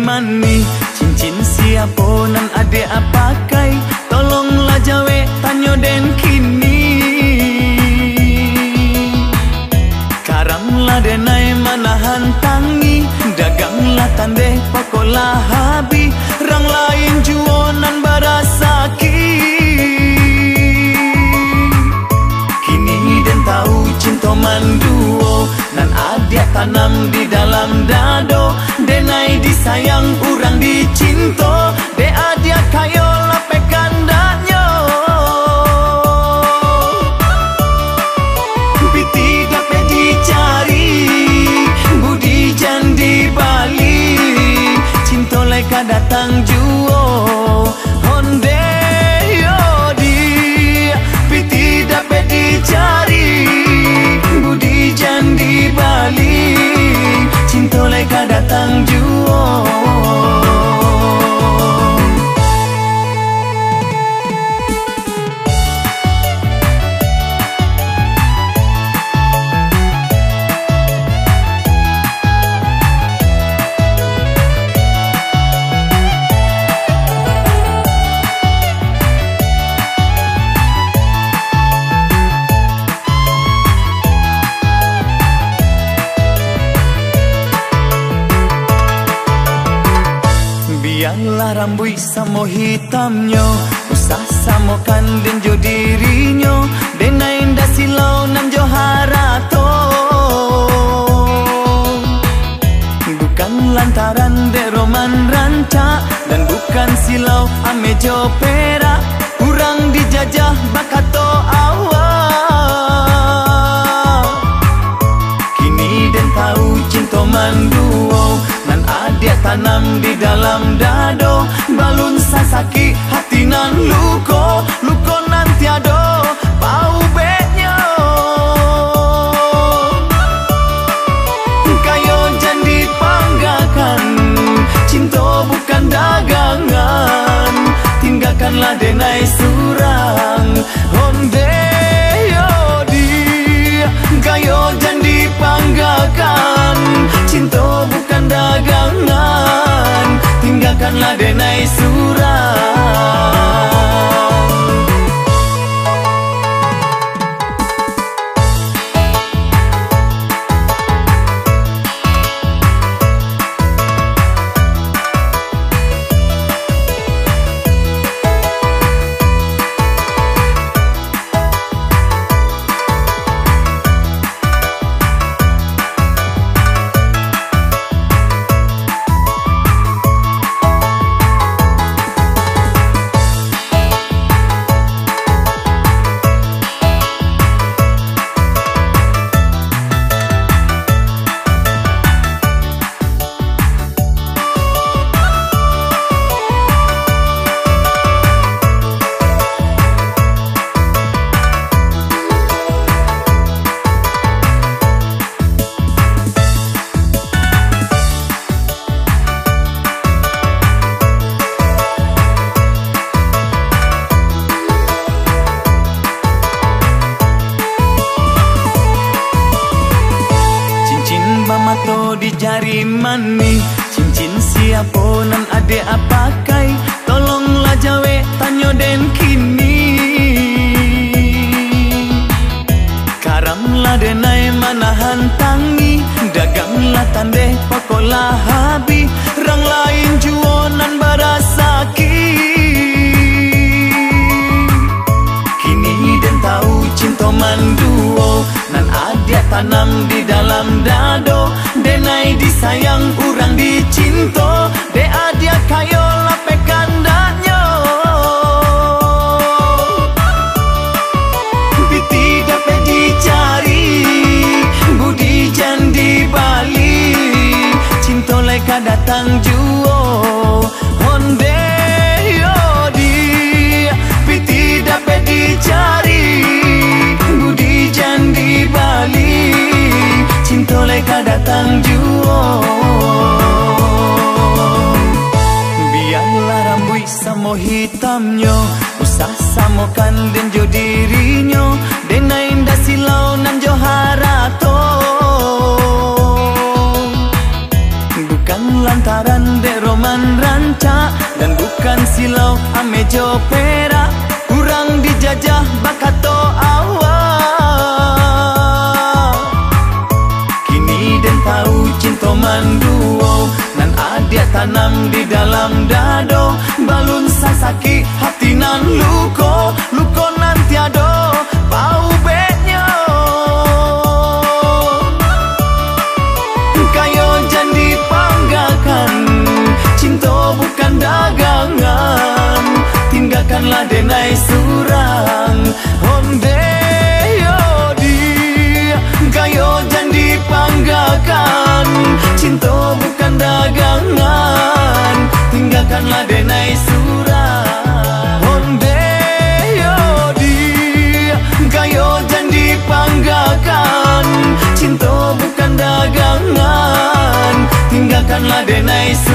mani. Cincin siapa nan ade pakai, tolonglah jawe tanyo den kini. Karamlah denai manahan tangi, daganglah tande pokolah habi, rang lain juonan barasaki. Kini den tahu cinta manduo, nan adia tanam di dalam dado. Denai disayang urang dicinta, de adia kayo lapekan danyo. Piti dapat dicari, budi jandi Bali, cinta leka datang juo honde yodi. Piti dapat dicari, budi jandi Bali, cinta leka datang juo. Biarlah rambut samo hitamnya, usah samokan den jo dirinya. Denai indah silau nan jo harato, bukan lantaran de roman ranca, dan bukan silau ame jo perak. Kurang dijajah bakato awak. Kini den tahu cinta manduo, nan adia tanam di dalam dado. Balun sasaki hati nan luko, luko nan tiado bau beknya. Kayo jangan dipanggakan, cinta bukan dagangan. Tinggalkanlah denai surang honde yodi. Kayo jangan dipanggakan, cinta bukan dagangan. Tinggalkanlah denai surang. Di jari mani, cincin siapa nan ade pakai, tolonglah jawe tanyo den kini. Karamlah denai manahan tangi, daganglah tande pokolah habi, rang lain juonan barasaki. Kini den tahu cinta manduo, nan adia tanam di dalam dado. Denai disayang urang dicinta, de adia kayo lapekan danyo. Piti dapat dicari, budi jandi Bali, cinta leka datang juo honde yodi. Piti dapat dicari, budi jandi Bali, cinta leka datang juo. tanam di dalam dado, balun sasaki hati nan luko, luko nan tiado bau betnya. Kayo janji panggakan, cinta bukan dagangan, tinggalkanlah denai surang honde yodi. Kayo janji panggakan, cinta bukan dagangan, tinggalkanlah denai surang honde yodi. Kayo janji panggakan, cinta bukan dagangan, tinggalkanlah denai surang.